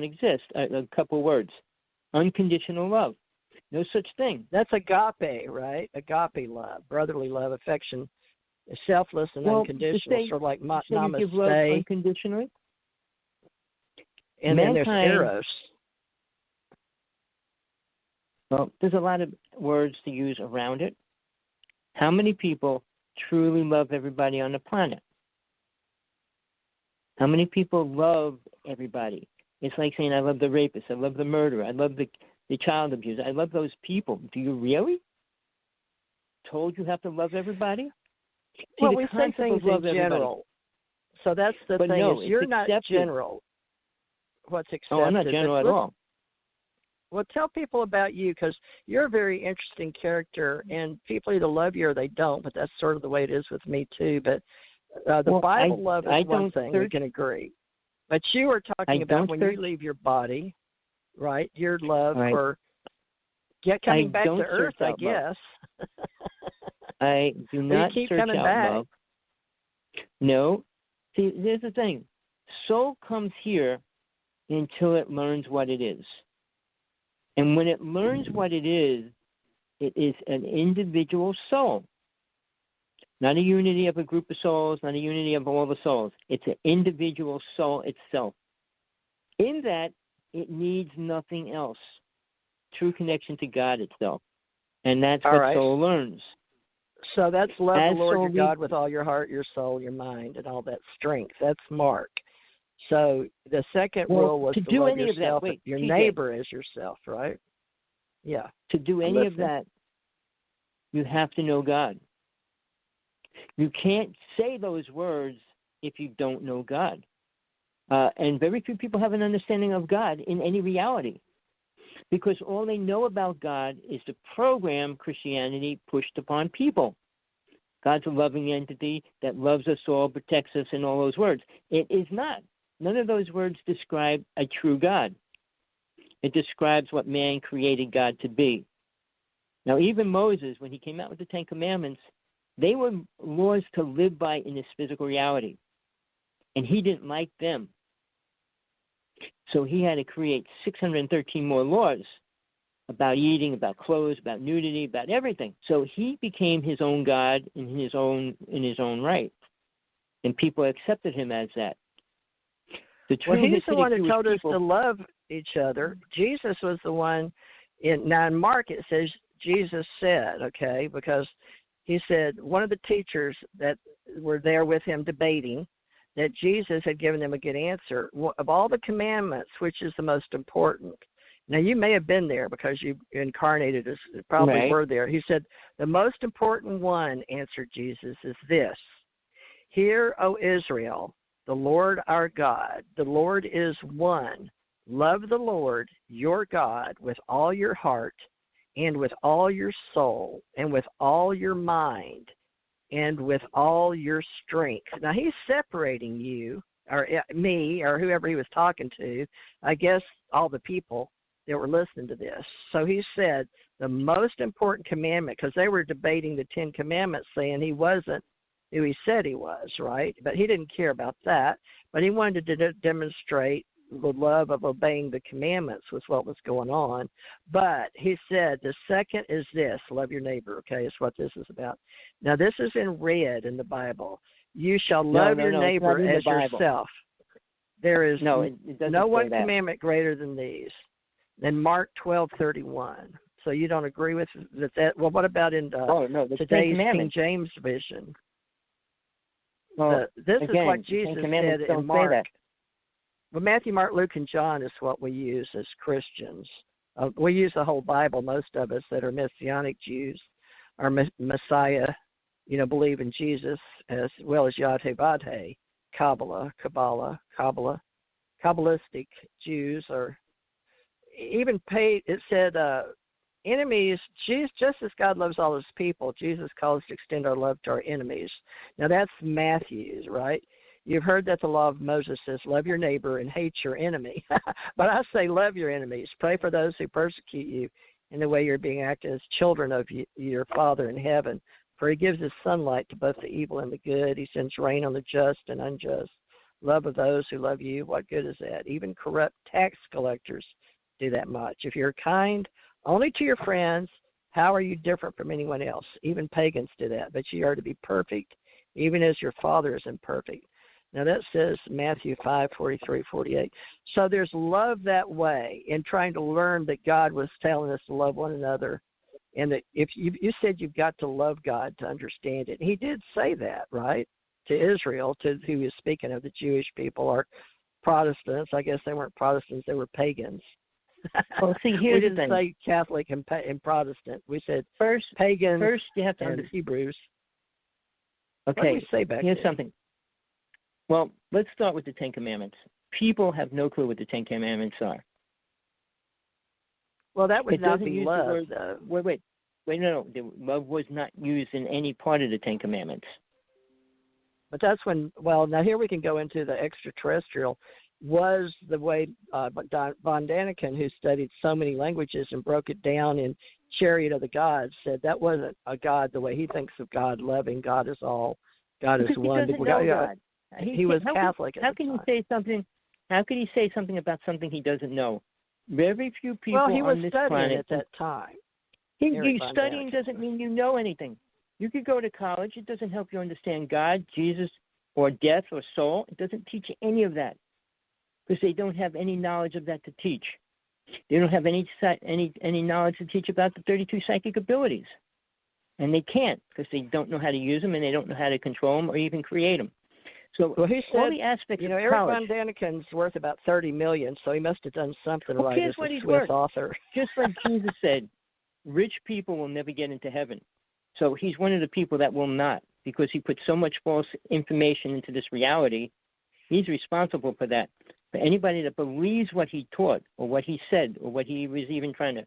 exist. A couple words. Unconditional love. No such thing. That's agape, right? Agape love, brotherly love, affection, selfless and unconditional, sort of like namaste. You give love unconditionally. And then there's eros. Well, there's a lot of words to use around it. How many people truly love everybody on the planet? How many people love everybody? It's like saying, I love the rapist, I love the murderer, I love the child abuser, I love those people. Do you really? Told you have to love everybody? Well, we say things in general. So that's the thing, is you're not general. What's accepted? Oh, I'm not general at all. Well, tell people about you, because you're a very interesting character, and people either love you or they don't, but that's sort of the way it is with me, too. But the Bible love is one thing, we can agree. But you were talking about when you leave your body, right, your love for coming back to earth, I guess. I do not keep search coming out back. love. No. See, here's the thing. Soul comes here until it learns what it is. And when it learns what it is an individual soul. Not a unity of a group of souls, not a unity of all the souls. It's an individual soul itself. In that, it needs nothing else. True connection to God itself. And that's what soul learns. So that's love the Lord your God with all your heart, your soul, your mind, and all that strength. That's Mark. So the second rule was to love yourself, your neighbor as yourself, right? Yeah. To do any of that, you have to know God. You can't say those words if you don't know God. And very few people have an understanding of God in any reality, because all they know about God is the program Christianity pushed upon people. God's a loving entity that loves us all, protects us, and all those words. It is not. None of those words describe a true God. It describes what man created God to be. Now, even Moses, when he came out with the Ten Commandments, they were laws to live by in this physical reality. And he didn't like them. So he had to create 613 more laws about eating, about clothes, about nudity, about everything. So he became his own God in his own right. And people accepted him as that. He's the one who told us to love each other. Jesus was the one. In Mark it says Jesus said, okay, because he said one of the teachers that were there with him debating that Jesus had given them a good answer. Of all the commandments, which is the most important? Now, you may have been there because you incarnated as probably were there. He said, the most important one, answered Jesus, is this. Hear, O Israel, the Lord our God, the Lord is one. Love the Lord your God with all your heart and with all your soul and with all your mind and with all your strength. Now, he's separating you or me or whoever he was talking to, I guess all the people that were listening to this. So he said the most important commandment, because they were debating the 10 Commandments, saying he wasn't who he said he was, right? But he didn't care about that. But he wanted to demonstrate the love of obeying the commandments was what was going on. But he said the second is this, love your neighbor, okay, is what this is about. Now, this is in red in the Bible. You shall love your neighbor as yourself. There is no one commandment greater than these. Then Mark 12:31. So you don't agree with that? Well, what about in today's King James Version? Well, this is what Jesus said in Mark. Well, Matthew, Mark, Luke, and John is what we use as Christians. We use the whole Bible. Most of us that are Messianic Jews are Messiah, believe in Jesus as well as Yahweh, Kabbalah, Kabbalistic Jews are even paid. It said enemies, just as God loves all his people, Jesus calls us to extend our love to our enemies. Now, that's Matthew's, right? You've heard that the law of Moses says, love your neighbor and hate your enemy. But I say love your enemies. Pray for those who persecute you in the way you're being acted as children of your Father in heaven. For he gives his sunlight to both the evil and the good. He sends rain on the just and unjust. love of those who love you. What good is that? Even corrupt tax collectors do that much. If you're kind only to your friends, how are you different from anyone else? Even pagans do that. But you are to be perfect, even as your Father is imperfect. Now that says Matthew 5:43-48. So there's love that way in trying to learn that God was telling us to love one another. And that if you said you've got to love God to understand it. He did say that, right? To Israel, to who he was speaking of, the Jewish people are Protestants. I guess they weren't Protestants, they were pagans. Well, see, here's we the didn't thing. say Catholic and Protestant. We said First, pagan you have to and Hebrews. Okay, what did we say back here's then? something. Well, let's start with the Ten Commandments. People have no clue what the Ten Commandments are. Well, that would it not be use love. The word, wait, no. Love was not used in any part of the Ten Commandments. But that's when, well, now here we can go into the extraterrestrial. Was the way Von Daniken, who studied so many languages and broke it down in Chariot of the Gods, said that wasn't a God the way he thinks of God, loving. God is all. God is one. He doesn't know God. He was Catholic. How can he say something? How could he say something about something he doesn't know? Very few people on this planet. Well, he was studying at that time. Studying doesn't mean you know anything. You could go to college. It doesn't help you understand God, Jesus, or death or soul. It doesn't teach you any of that because they don't have any knowledge of that to teach. They don't have any knowledge to teach about the 32 psychic abilities. And they can't because they don't know how to use them and they don't know how to control them or even create them. So he said, all the aspects of Eric college, Von Daniken's worth about $30 million, so he must have done something right as what a he's Swiss worth. author. Just like Jesus said, rich people will never get into heaven. So he's one of the people that will not because he put so much false information into this reality. He's responsible for that. For anybody that believes what he taught or what he said or what he was even trying to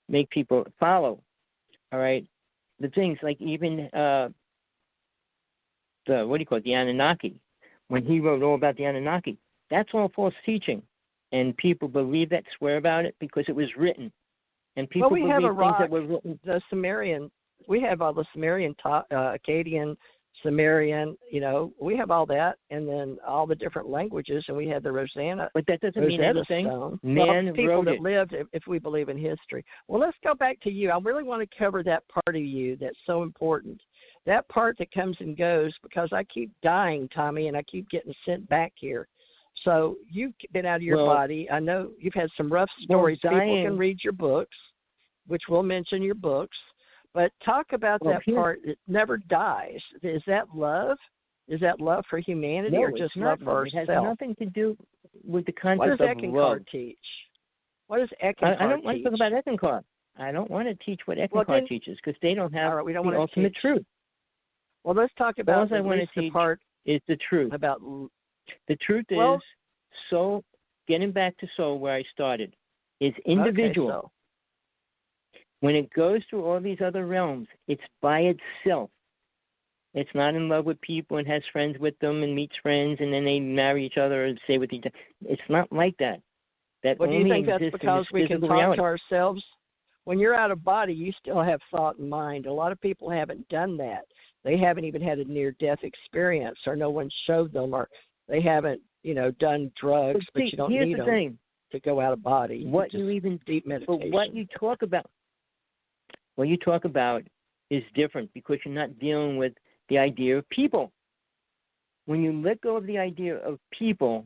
make people follow, all right, the things like even the Anunnaki, when he wrote all about the Anunnaki, that's all false teaching. And people believe that, swear about it because it was written. And people believe things that were written. The Sumerian, we have all the Sumerian, Akkadian, Sumerian, we have all that, and then all the different languages, and we had the Rosanna. But that doesn't mean anything. Stone. People that lived, if we believe in history. Well, let's go back to you. I really want to cover that part of you that's so important. That part that comes and goes, because I keep dying, Tommy, and I keep getting sent back here. So you've been out of your body. I know you've had some rough stories. People can read your books, which we'll mention your books. But talk about that part that never dies. Is that love? Is that love for humanity or just love for ourselves? It has nothing to do with the concept of love. What does Eckankar teach? What does Eckankar teach? I don't want to talk about Eckankar. I don't want to teach what Eckankar teaches because they don't have the ultimate truth. Well, let's talk about all I want to teach is the truth. The truth is soul. Getting back to soul, where I started, is individual. Okay, so. When it goes through all these other realms, it's by itself. It's not in love with people and has friends with them and meets friends and then they marry each other and stay with each other. It's not like that. That do you think that's because we can talk to ourselves? When you're out of body, you still have thought and mind. A lot of people haven't done that. They haven't even had a near-death experience, or no one showed them, or they haven't, done drugs. But you don't need them to go out of body. Deep meditation. But what you talk about is different because you're not dealing with the idea of people. When you let go of the idea of people,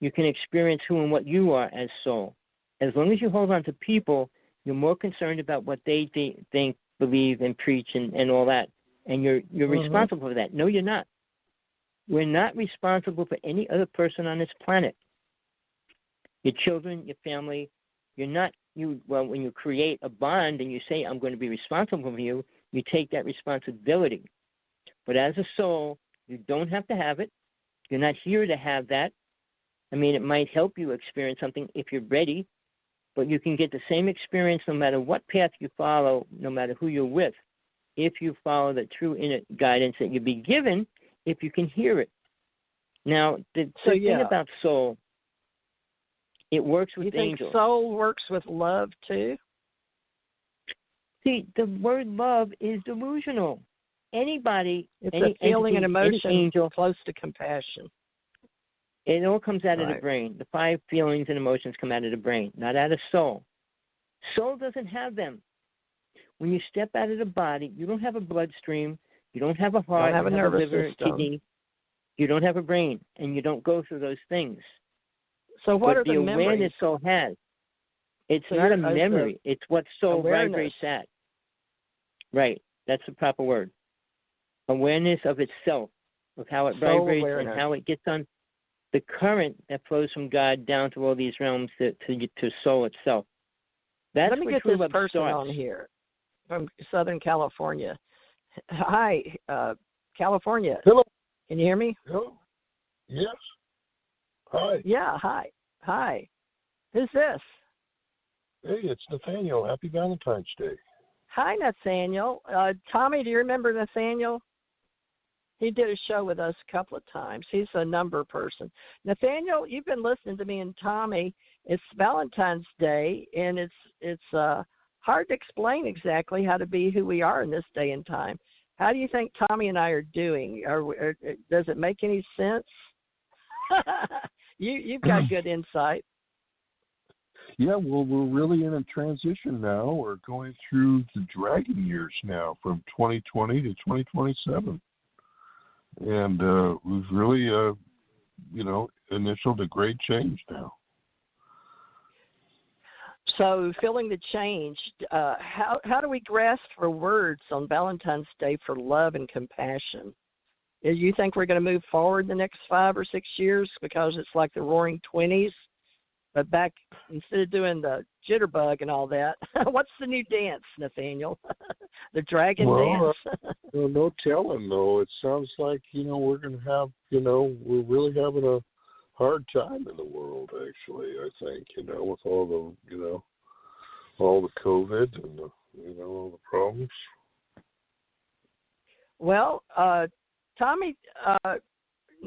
you can experience who and what you are as soul. As long as you hold on to people, you're more concerned about what they think, believe, and preach, and all that. And you're responsible for that. No, you're not. We're not responsible for any other person on this planet. Your children, your family, you're not. When you create a bond and you say, I'm going to be responsible for you, you take that responsibility. But as a soul, you don't have to have it. You're not here to have that. I mean, it might help you experience something if you're ready, but you can get the same experience no matter what path you follow, no matter who you're with, if you follow the true inner guidance that you'll be given, if you can hear it. Now, the thing about soul, it works with angels. You think soul works with love too? See, the word love is delusional. Anybody, it's a feeling and emotion close to compassion. It all comes out of the brain. The 5 feelings and emotions come out of the brain, not out of soul. Soul doesn't have them. When you step out of the body, you don't have a bloodstream, you don't have a heart, you don't have a nervous liver, system. kidney, you don't have a brain, and you don't go through those things. So what are the the memories? awareness soul has? It's not a memory. It's what soul vibrates at. Right. That's the proper word. Awareness of itself, of how it vibrates and how it gets on the current that flows from God down to all these realms to soul itself. That's Let me get this person on here from Southern California. Hi, California. Hello. Can you hear me? Hello. Yes. Hi. Yeah, hi. Hi. Who's this? Hey, it's Nathaniel. Happy Valentine's Day. Hi, Nathaniel. Tommy, do you remember Nathaniel? He did a show with us a couple of times. He's a number person. Nathaniel, you've been listening to me and Tommy. It's Valentine's Day, and it's hard to explain exactly how to be who we are in this day and time. How do you think Tommy and I are doing? Does it make any sense? You've got good insight. Yeah, well, we're really in a transition now. We're going through the dragon years now from 2020 to 2027. And we've really, initialed a great change now. So feeling the change, how do we grasp for words on Valentine's Day for love and compassion? Do you think we're going to move forward the next 5 or 6 years because it's like the Roaring '20s? But back, instead of doing the jitterbug and all that, what's the new dance, Nathaniel? The dragon dance? No telling, though. It sounds like, we're going to have, we're really having a hard time in the world, actually, I think, with all the, all the COVID and, all the problems. Well, Tommy,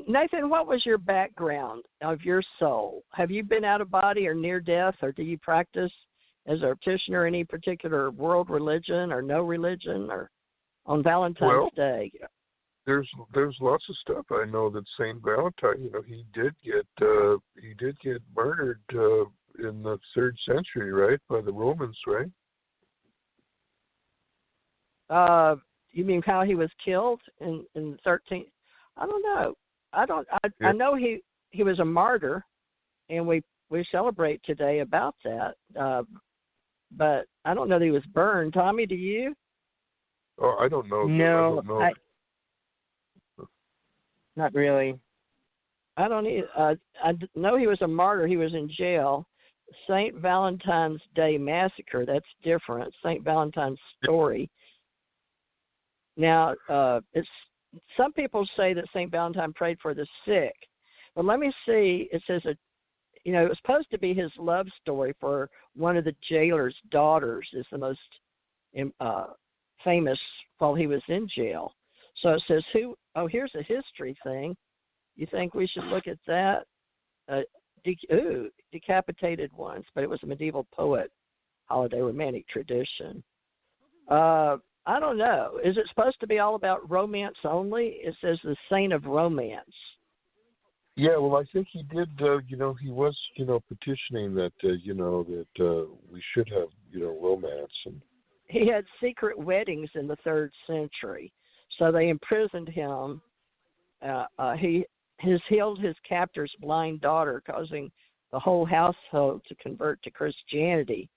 Nathan, what was your background of your soul? Have you been out of body or near death, or do you practice as a practitioner any particular world religion or no religion, or on Valentine's Day? There's lots of stuff. I know that Saint Valentine, he did get murdered in the 3rd century, right, by the Romans, right? You mean how he was killed in 13th? I don't know. I know he was a martyr, and we celebrate today about that. But I don't know that he was burned. Tommy, do you? Oh, I don't know. No, I don't know. Not really. I don't either. I know he was a martyr. He was in jail. St. Valentine's Day Massacre, that's different. St. Valentine's story. Now, some people say that St. Valentine prayed for the sick. But let me see. It says, it was supposed to be his love story for one of the jailer's daughters, is the most famous while he was in jail. So it says, here's a history thing. You think we should look at that? Decapitated once, but it was a medieval poet, holiday romantic tradition. I don't know. Is it supposed to be all about romance only? It says the saint of romance. Yeah, well, I think he did, he was, petitioning that, that we should have, romance. And he had secret weddings in the 3rd century. So they imprisoned him. He has healed his captor's blind daughter, causing the whole household to convert to Christianity,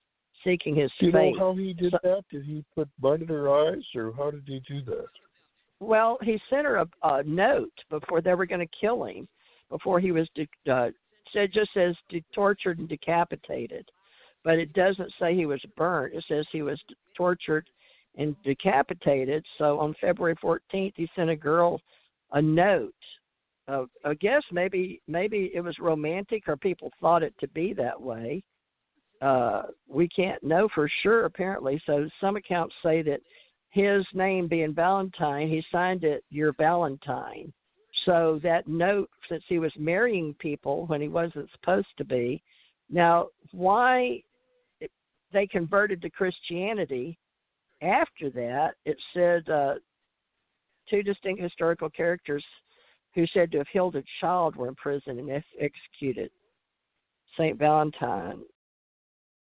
seeking his faith. Do you know how he did that? Did he put mud in her eyes, or how did he do that? Well, he sent her a note before they were going to kill him, before he was just says tortured and decapitated. But it doesn't say he was burnt. It says he was tortured and decapitated. So on February 14th, he sent a girl a note. I guess maybe it was romantic, or people thought it to be that way. We can't know for sure, apparently. So some accounts say that his name being Valentine, he signed it, "Your Valentine." So that note, since he was marrying people when he wasn't supposed to be. Now, why they converted to Christianity after that, it said 2 distinct historical characters who said to have healed a child were in prison and executed. St. Valentine,